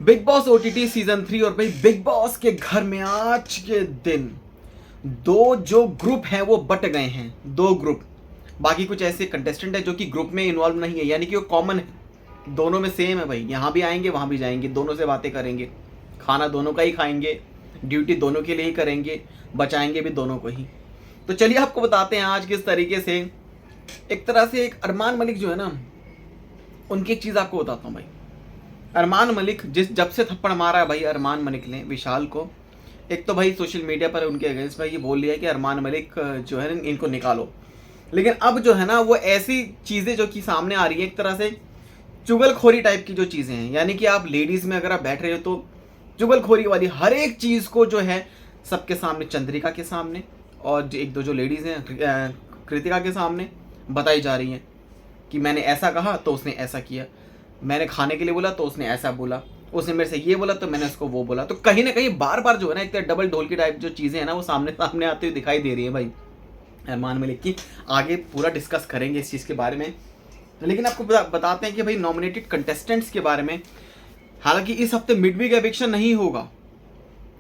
Big boss OTT season 3 और भाई big boss के घर में आज के दिन दो जो ग्रुप हैं वो बट गए हैं। दो ग्रुप, बाकी कुछ ऐसे कंटेस्टेंट है जो कि ग्रुप में इन्वॉल्व नहीं है, यानी कि वो कॉमन है, दोनों में सेम है भाई। यहाँ भी आएंगे वहाँ भी जाएंगे, दोनों से बातें करेंगे, खाना दोनों का ही खाएंगे, ड्यूटी दोनों के लिए ही करेंगे, बचाएंगे भी दोनों को ही। तो चलिए आपको बताते हैं आज किस तरीके से एक तरह से एक अरमान मलिक जो है ना, उनकी एक चीज़ आपको बताता हूँ भाई। अरमान मलिक जब से थप्पड़ मारा है भाई अरमान मलिक ने विशाल को, एक तो भाई सोशल मीडिया पर उनके अगेंस्ट भाई ये बोल लिया कि अरमान मलिक जो है इनको निकालो। लेकिन अब जो है ना वो ऐसी चीज़ें जो कि सामने आ रही है, एक तरह से चुगलखोरी टाइप की जो चीज़ें हैं, यानी कि आप लेडीज़ में अगर आप बैठ रहे हो तो चुगलखोरी वाली हर एक चीज़ को जो है सबके सामने, चंद्रिका के सामने और एक दो जो लेडीज़ हैं कृतिका के सामने बताई जा रही हैं कि मैंने ऐसा कहा तो उसने ऐसा किया, मैंने खाने के लिए बोला तो उसने ऐसा बोला, उसने मेरे से ये बोला तो मैंने उसको वो बोला। तो कहीं ना कहीं बार बार जो है ना एक डबल ढोल की टाइप जो चीज़ें हैं ना वो सामने सामने आती हुई दिखाई दे रही है भाई अरमान मलिक की। आगे पूरा डिस्कस करेंगे इस चीज़ के बारे में, लेकिन आपको बताते हैं कि भाई नॉमिनेटेड कंटेस्टेंट्स के बारे में। हालांकि इस हफ्ते मिड वीक एविक्शन नहीं होगा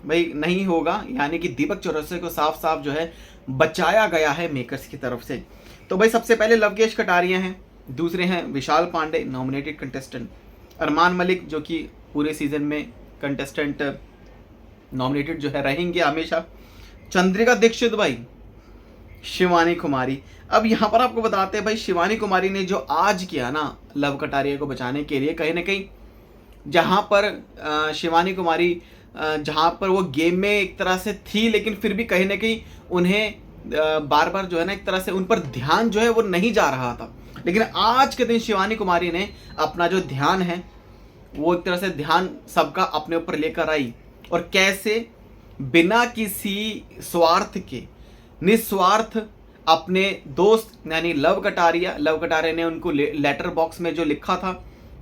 भाई, नहीं होगा, यानी कि दीपक चौरसिया को साफ साफ जो है बचाया गया है मेकर्स की तरफ से। तो भाई सबसे पहले लवकेश कटारिया हैं, दूसरे हैं विशाल पांडे नॉमिनेटेड कंटेस्टेंट, अरमान मलिक जो कि पूरे सीजन में कंटेस्टेंट नॉमिनेटेड जो है रहेंगे हमेशा, चंद्रिका दीक्षित भाई, शिवानी कुमारी। अब यहाँ पर आपको बताते हैं भाई शिवानी कुमारी ने जो आज किया ना लव कटारिया को बचाने के लिए, कहीं ना कहीं जहाँ पर शिवानी कुमारी जहाँ पर वो गेम में एक तरह से थी, लेकिन फिर भी कहीं ना कहीं उन्हें बार बार जो है ना एक तरह से उन पर ध्यान जो है वो नहीं जा रहा था। लेकिन आज के दिन शिवानी कुमारी ने अपना जो ध्यान है वो एक तरह से ध्यान सबका अपने ऊपर लेकर आई, और कैसे बिना किसी स्वार्थ के निस्वार्थ अपने दोस्त यानी लव कटारिया ने उनको लेटर बॉक्स में जो लिखा था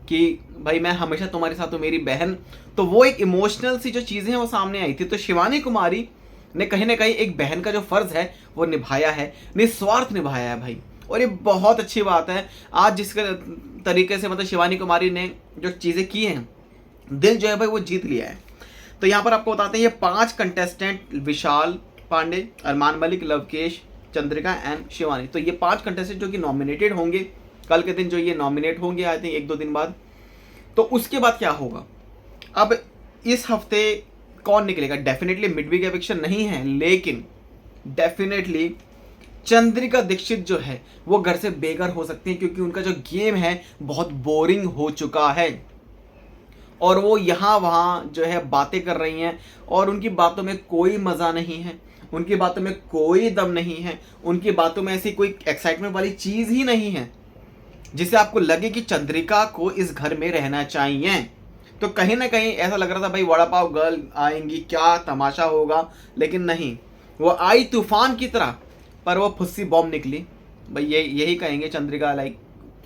कि भाई मैं हमेशा तुम्हारे साथ हूँ मेरी बहन, तो वो एक इमोशनल सी जो चीज़ें हैं वो सामने आई थी। तो शिवानी कुमारी ने कहीं ना कहीं एक बहन का जो फर्ज है वो निभाया है, निस्वार्थ निभाया है भाई, और ये बहुत अच्छी बात है। आज जिस तरीके से मतलब शिवानी कुमारी ने जो चीज़ें की हैं, दिल जो है भाई वो जीत लिया है। तो यहाँ पर आपको बताते हैं ये 5 कंटेस्टेंट, विशाल पांडे, अरमान मलिक, लवकेश, चंद्रिका एंड शिवानी, तो ये 5 कंटेस्टेंट जो कि नॉमिनेटेड होंगे कल के दिन, जो ये नॉमिनेट होंगे आई थिंक 1-2 दिन बाद। तो उसके बाद क्या होगा, अब इस हफ्ते कौन निकलेगा? डेफिनेटली मिड वीक एविक्शन नहीं है, लेकिन डेफिनेटली चंद्रिका दीक्षित जो है वो घर से बेघर हो सकती हैं, क्योंकि उनका जो गेम है बहुत बोरिंग हो चुका है और वो यहाँ वहाँ जो है बातें कर रही हैं और उनकी बातों में कोई मज़ा नहीं है, उनकी बातों में कोई दम नहीं है, उनकी बातों में ऐसी कोई एक्साइटमेंट वाली चीज़ ही नहीं है जिससे आपको लगे कि चंद्रिका को इस घर में रहना चाहिए। तो कहीं ना कहीं ऐसा लग रहा था भाई वड़ा पाव गर्ल आएंगी, क्या तमाशा होगा, लेकिन नहीं, वो आई तूफान की तरह, पर वो फुस्सी बॉम्ब निकली भाई। यही कहेंगे चंद्रिका लाइक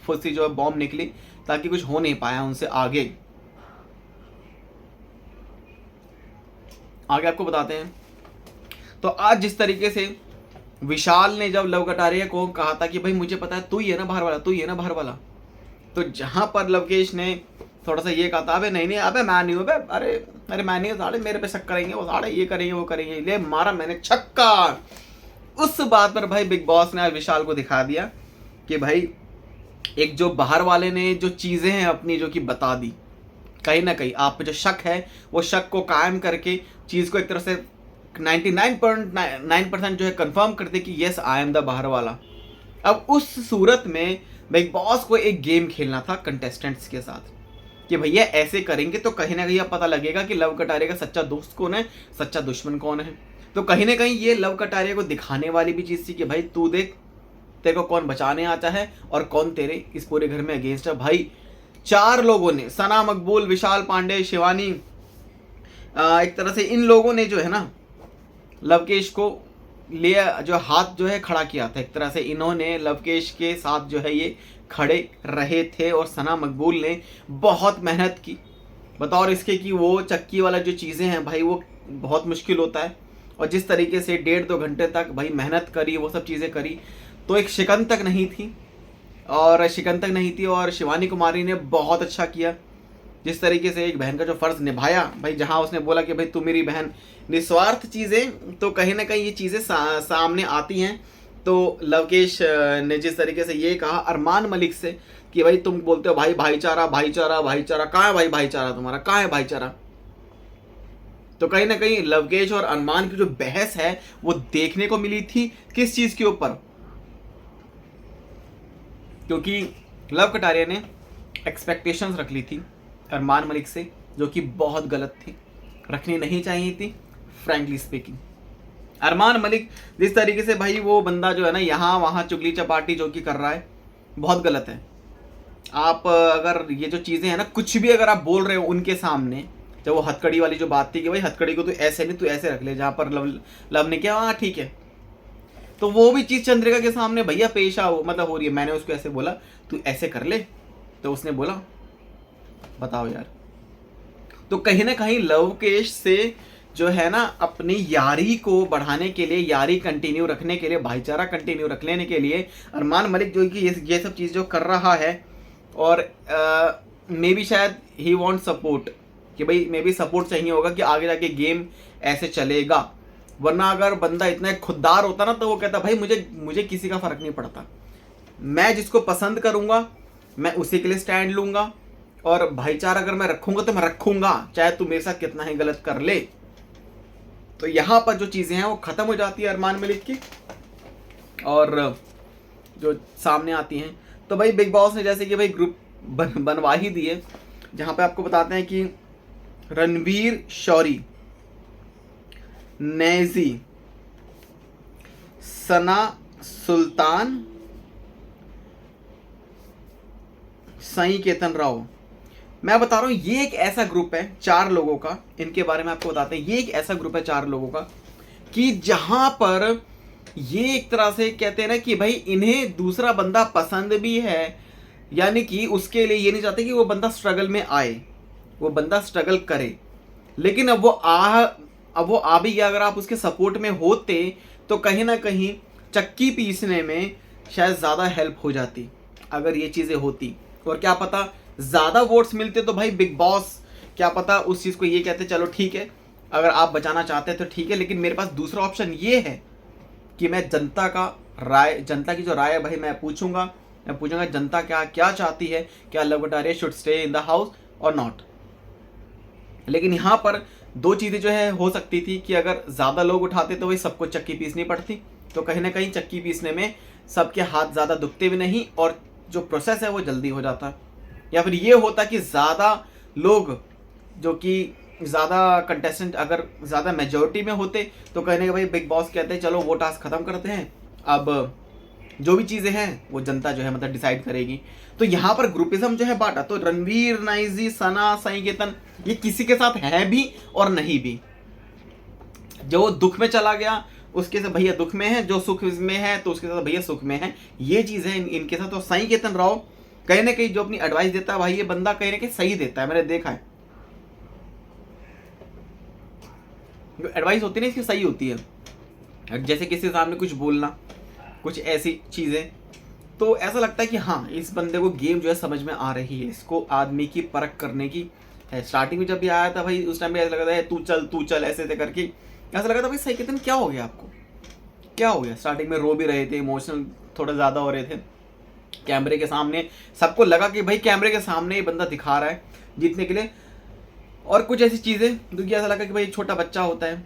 फुस्सी जो है बॉम्ब निकली, ताकि कुछ हो नहीं पाया उनसे आगे आपको बताते हैं। तो आज जिस तरीके से विशाल ने जब लव कटारिया को कहा था कि भाई मुझे पता है तू ही है ना बाहर वाला, तू ही है ना बाहर वाला, तो जहां पर लवकेश ने थोड़ा सा ये कहा था अबे नहीं अबे मैं नहीं हूँ, अरे मैं नहीं, साढ़े मेरे पे शक करेंगे वो, साढ़े ये करेंगे वो करेंगे, ले मारा मैंने छक्का। उस बात पर भाई बिग बॉस ने विशाल को दिखा दिया कि भाई एक जो बाहर वाले ने जो चीज़ें हैं अपनी जो कि बता दी, कहीं ना कहीं आप पे जो शक है वो शक को कायम करके चीज़ को एक तरह से 99.9% जो है कंफर्म करते कि यस आई एम द बाहर वाला। अब उस सूरत में बिग बॉस को एक गेम खेलना था कंटेस्टेंट्स के साथ कि भैया ऐसे करेंगे तो कहीं ना कहीं अब पता लगेगा कि लव कटारिया का सच्चा दोस्त कौन है, सच्चा दुश्मन कौन है। तो कहीं ना कहीं ये लव कटारिया को दिखाने वाली भी चीज़ थी कि भाई तू देख तेरे को कौन बचाने आता है और कौन तेरे इस पूरे घर में अगेंस्ट है। भाई 4 लोगों ने, सना मकबूल, विशाल पांडे, शिवानी, एक तरह से इन लोगों ने जो है ना लवकेश को लिए जो हाथ जो है खड़ा किया था, एक तरह से इन्होंने लवकेश के साथ जो है ये खड़े रहे थे। और सना मकबूल ने बहुत मेहनत की बतौर इसके कि वो चक्की वाला जो चीज़ें हैं भाई वो बहुत मुश्किल होता है, और जिस तरीके से 1.5-2 घंटे तक भाई मेहनत करी, वो सब चीज़ें करी, तो एक शिकन तक नहीं थी और शिवानी कुमारी ने बहुत अच्छा किया जिस तरीके से एक बहन का जो फ़र्ज़ निभाया भाई, जहाँ उसने बोला कि भाई तू मेरी बहन, निस्वार्थ चीज़ें तो कहीं ना कहीं ये चीज़ें सामने आती हैं। तो लवकेश ने जिस तरीके से ये कहा अरमान मलिक से कि भाई तुम बोलते हो भाई भाईचारा भाईचारा भाईचारा, कहाँ है भाई भाईचारा तुम्हारा, कहाँ है भाईचारा। तो कहीं ना कहीं लवकेश और अरमान की जो बहस है वो देखने को मिली थी किस चीज़ के ऊपर, क्योंकि लव कटारिया ने एक्सपेक्टेशंस रख ली थी अरमान मलिक से, जो कि बहुत गलत थी, रखनी नहीं चाहिए थी फ्रैंकली स्पीकिंग। अरमान मलिक जिस तरीके से भाई वो बंदा जो है ना यहाँ वहाँ चुगली चपाटी जो कि कर रहा है, बहुत गलत है। आप अगर ये जो चीज़ें हैं ना, कुछ भी अगर आप बोल रहे हो उनके सामने, जब वो हथकड़ी वाली जो बात थी कि भाई हथकड़ी को तू ऐसे नहीं तू ऐसे रख ले, जहाँ पर लव ने किया हाँ ठीक है, तो वो भी चीज़ चंद्रिका के सामने भैया पेश मतलब हो रही है। मैंने उसको ऐसे बोला तू ऐसे कर ले, तो उसने बोला बताओ यार। तो कहीं ना कहीं लवकेश से जो है ना अपनी यारी को बढ़ाने के लिए, यारी कंटिन्यू रखने के लिए, भाईचारा कंटिन्यू रख लेने के लिए अरमान मलिक जो कि ये सब चीज़ जो कर रहा है, और मे बी शायद ही वांट सपोर्ट, कि भाई मे बी सपोर्ट चाहिए होगा कि आगे जाके गेम ऐसे चलेगा। वरना अगर बंदा इतना खुददार होता ना तो वो कहता भाई मुझे किसी का फर्क नहीं पड़ता, मैं जिसको पसंद करूंगा मैं उसी के लिए स्टैंड लूंगा, और भाईचारा अगर मैं रखूंगा तो मैं रखूंगा, चाहे तू मेरे साथ कितना ही गलत कर ले। तो यहाँ पर जो चीज़ें हैं वो ख़त्म हो जाती है अरमान मलिक की, और जो सामने आती हैं। तो भाई बिग बॉस ने जैसे कि भाई ग्रुप बनवा ही दिए, जहाँ पे आपको बताते हैं कि रणवीर शौरी, नेजी, सना सुल्तान, साई केतन राव, मैं बता रहा हूँ ये एक ऐसा ग्रुप है 4 लोगों का, इनके बारे में आपको बताते हैं। ये एक ऐसा ग्रुप है 4 लोगों का कि जहां पर ये एक तरह से कहते हैं ना कि भाई इन्हें दूसरा बंदा पसंद भी है, यानी कि उसके लिए ये नहीं चाहते कि वो बंदा स्ट्रगल में आए, वो बंदा स्ट्रगल करे, लेकिन अब वो आ भी गया। अगर आप उसके सपोर्ट में होते तो कहीं ना कहीं चक्की पीसने में शायद ज़्यादा हेल्प हो जाती अगर ये चीज़ें होती, और क्या पता ज़्यादा वोट्स मिलते तो भाई बिग बॉस क्या पता उस चीज़ को ये कहते चलो ठीक है अगर आप बचाना चाहते हैं तो ठीक है, लेकिन मेरे पास दूसरा ऑप्शन ये है कि मैं जनता की जो राय है भाई मैं पूछूंगा जनता क्या चाहती है, क्या love Kataria should stay in the house और नॉट। लेकिन यहाँ पर 2 चीज़ें जो है हो सकती थी कि अगर ज़्यादा लोग उठाते तो वही सबको चक्की पीसनी पड़ती, तो कहीं ना कहीं चक्की पीसने में सबके हाथ ज़्यादा दुखते भी नहीं और जो प्रोसेस है वो जल्दी हो जाता। या फिर ये होता कि ज़्यादा लोग जो कि ज़्यादा कंटेस्टेंट अगर ज़्यादा मेजोरिटी में होते तो कहने के भाई बिग बॉस कहते हैं चलो वो टास्क ख़त्म करते हैं, अब जो भी चीज़ें हैं वो जनता जो है मतलब डिसाइड करेगी। तो यहाँ पर ग्रुपिज्म जो है बांटा, तो रणवीर, नाइजी, सना, साई केतन ये किसी के साथ है भी और नहीं भी। जो दुख में चला गया उसके साथ भैया दुख में है, जो सुख में है तो उसके साथ भैया सुख में है, ये चीज़ है इनके साथ। तो साई केतन राव कहीं ना कहीं जो अपनी एडवाइस देता है भाई ये बंदा कहीं ना कहीं सही देता है, मैंने देखा है जो एडवाइस होती है ना इसकी सही होती है। जैसे किसी के सामने कुछ बोलना, कुछ ऐसी चीज़ें, तो ऐसा लगता है कि हाँ इस बंदे को गेम जो है समझ में आ रही है, इसको आदमी की परख करने की है। स्टार्टिंग में जब भी आया था भाई उस टाइम भी ऐसा लगा था तू चल ऐसे ऐसे करके, ऐसा लगा था भाई सही कितने क्या हो गया आपको, क्या हो गया। स्टार्टिंग में रो भी रहे थे, इमोशनल थोड़ा ज़्यादा हो रहे थे कैमरे के सामने, सबको लगा कि भाई कैमरे के सामने ये बंदा दिखा रहा है जीतने के लिए, और कुछ ऐसी चीज़ें जो कि ऐसा लगा कि भाई एक छोटा बच्चा होता है।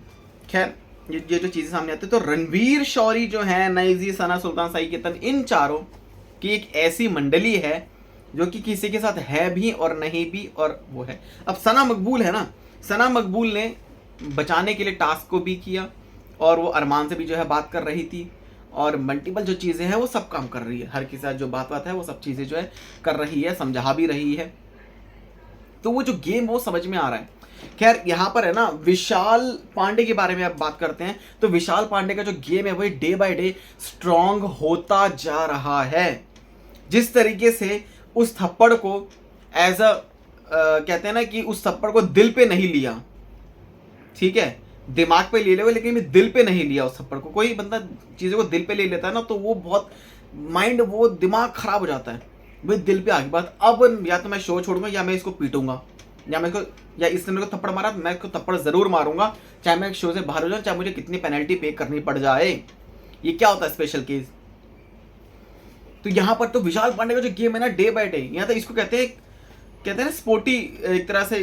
खैर ये जो चीज़ें सामने आती है, तो रणवीर शौरी जो है, नाइजी, सना सुल्तान, साई केतन, इन चारों की एक ऐसी मंडली है जो कि किसी के साथ है भी और नहीं भी, और वो है। अब सना मकबूल है ना, सना मकबूल ने बचाने के लिए टास्क को भी किया और वो अरमान से भी जो है बात कर रही थी, और मल्टीपल जो चीज़ें हैं वो सब काम कर रही है, हर के साथ जो बात है वो सब चीज़ें जो है कर रही है, समझा भी रही है। तो वो जो गेम वो समझ में आ रहा है। खैर यहाँ पर है ना विशाल पांडे के बारे में आप बात करते हैं, तो विशाल पांडे का जो गेम है वही डे बाय डे स्ट्रॉन्ग होता जा रहा है। जिस तरीके से उस थप्पड़ को एज अ कहते हैं ना कि उस थप्पड़ को दिल पे नहीं लिया, ठीक है दिमाग पे ले ले, लेकिन दिल पे नहीं लिया उस थप्पड़ को। कोई बंदा चीज़ों को दिल पे ले लेता है ना तो वो बहुत माइंड, वो दिमाग खराब हो जाता है, भाई दिल पे आ गई बात, अब या तो मैं शो छोड़ूंगा या मैं इसको पीटूंगा, या मेरे को या इसने मेरे को थप्पड़ मारा तो मैं इसको थप्पड़ जरूर मारूंगा, चाहे मैं शो से बाहर हो जाऊं, चाहे मुझे कितनी पेनल्टी पे करनी पड़ जाए। ये क्या होता है स्पेशल केस। तो यहाँ पर तो विशाल पांडे का जो गेम है ना डे बाय डे, यहाँ तो इसको कहते हैं ना स्पोर्टी एक तरह से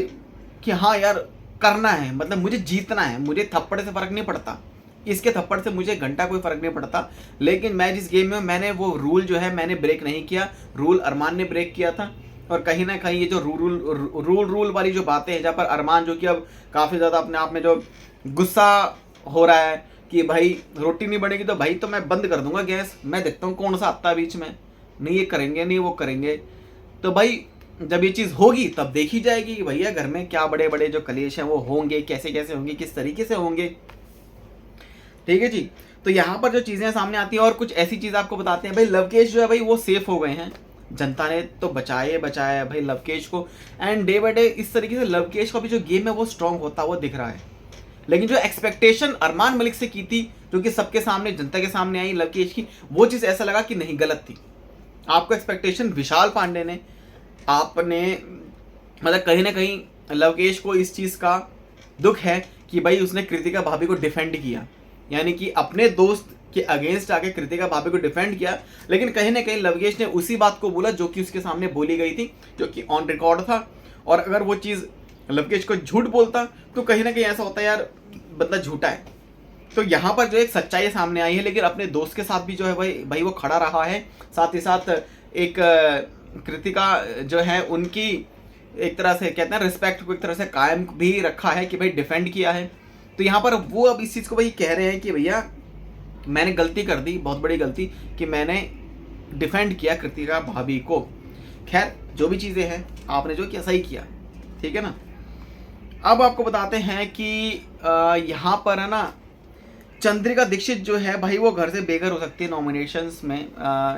कि हाँ यार करना है, मतलब मुझे जीतना है, मुझे थप्पड़ से फर्क नहीं पड़ता, इसके थप्पड़ से मुझे घंटा कोई फर्क नहीं पड़ता। लेकिन मैं जिस गेम में मैंने वो रूल जो है मैंने ब्रेक नहीं किया, रूल अरमान ने ब्रेक किया था। और कहीं ना कहीं ये जो रूल वाली जो बातें हैं, जहाँ पर अरमान जो कि अब काफ़ी ज़्यादा अपने आप में जो गुस्सा हो रहा है कि भाई रोटी नहीं बनेगी तो भाई तो मैं बंद कर दूंगा गैस, मैं देखता हूँ कौन सा आता है बीच में, नहीं ये करेंगे नहीं वो करेंगे। तो भाई जब ये चीज़ होगी तब देखी जाएगी कि भैया घर में क्या बड़े बड़े जो कलेश हैं वो होंगे, कैसे कैसे होंगे, किस तरीके से होंगे। ठीक है जी। तो यहाँ पर जो चीज़ें सामने आती हैं और कुछ ऐसी चीज़ आपको बताते हैं, भाई लवकेश जो है भाई वो सेफ हो गए हैं, जनता ने तो बचाया है भाई लवकेश को। एंड डे बाय डे इस तरीके से लवकेश का भी जो गेम है वो स्ट्रांग होता हुआ दिख रहा है। लेकिन जो एक्सपेक्टेशन अरमान मलिक से की थी, जो कि सबके सामने जनता के सामने आई लवकेश की, वो चीज़ ऐसा लगा कि नहीं गलत थी। आपको एक्सपेक्टेशन विशाल पांडे ने आपने मतलब कहीं ना कहीं लवकेश को इस चीज़ का दुख है कि भाई उसने कृतिका भाभी को डिफेंड किया, यानी कि अपने दोस्त के अगेंस्ट आके कृतिका भाभी को डिफेंड किया। लेकिन कहीं ना कहीं लवकेश ने उसी बात को बोला जो कि उसके सामने बोली गई थी, जो कि ऑन रिकॉर्ड था। और अगर वो चीज़ लवकेश को झूठ बोलता तो कहीं ना कहीं ऐसा होता है यार बंदा झूठा है। तो यहाँ पर जो एक सच्चाई सामने आई है, लेकिन अपने दोस्त के साथ भी जो है भाई वो खड़ा रहा है। साथ ही साथ एक कृतिका जो है उनकी एक तरह से कहते हैं रिस्पेक्ट को एक तरह से कायम भी रखा है कि भाई डिफेंड किया है। तो यहाँ पर वो अब इस चीज़ को भाई कह रहे हैं कि भैया मैंने गलती कर दी, बहुत बड़ी गलती, कि मैंने डिफेंड किया कृतिका भाभी को। खैर जो भी चीज़ें हैं आपने जो किया सही किया, ठीक है ना। अब आपको बताते हैं कि यहाँ पर है ना चंद्रिका दीक्षित जो है भाई वो घर से बेघर हो सकती है, नॉमिनेशंस में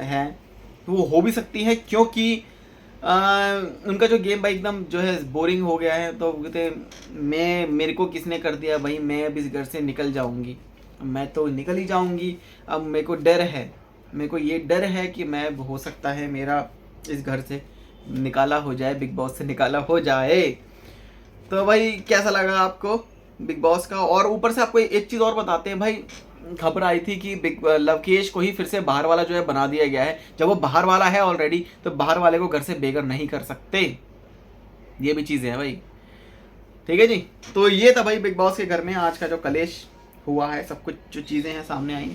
है, वो हो भी सकती है क्योंकि उनका जो गेम भाई एकदम जो है बोरिंग हो गया है। तो कहते मेरे को किसने कर दिया भाई, मैं अब इस घर से निकल जाऊंगी, मैं तो निकल ही जाऊंगी। अब मेरे को डर है, मेरे को ये डर है कि मैं हो सकता है मेरा इस घर से निकाला हो जाए, बिग बॉस से निकाला हो जाए। तो भाई कैसा लगा आपको बिग बॉस का। और ऊपर से आपको एक चीज़ और बताते हैं भाई, खबर आई थी कि लवकेश को ही फिर से बाहर वाला जो है बना दिया गया है। जब वो बाहर वाला है ऑलरेडी तो बाहर वाले को घर से बेघर नहीं कर सकते, ये भी चीज़ें हैं भाई। ठीक है जी। तो ये था भाई बिग बॉस के घर में आज का जो कलेश हुआ है, सब कुछ जो चीज़ें हैं सामने आई।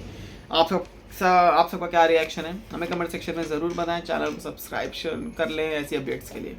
आप सबका क्या रिएक्शन है हमें कमेंट सेक्शन में ज़रूर बताएं। चैनल को सब्सक्राइब कर लें ऐसी अपडेट्स के लिए।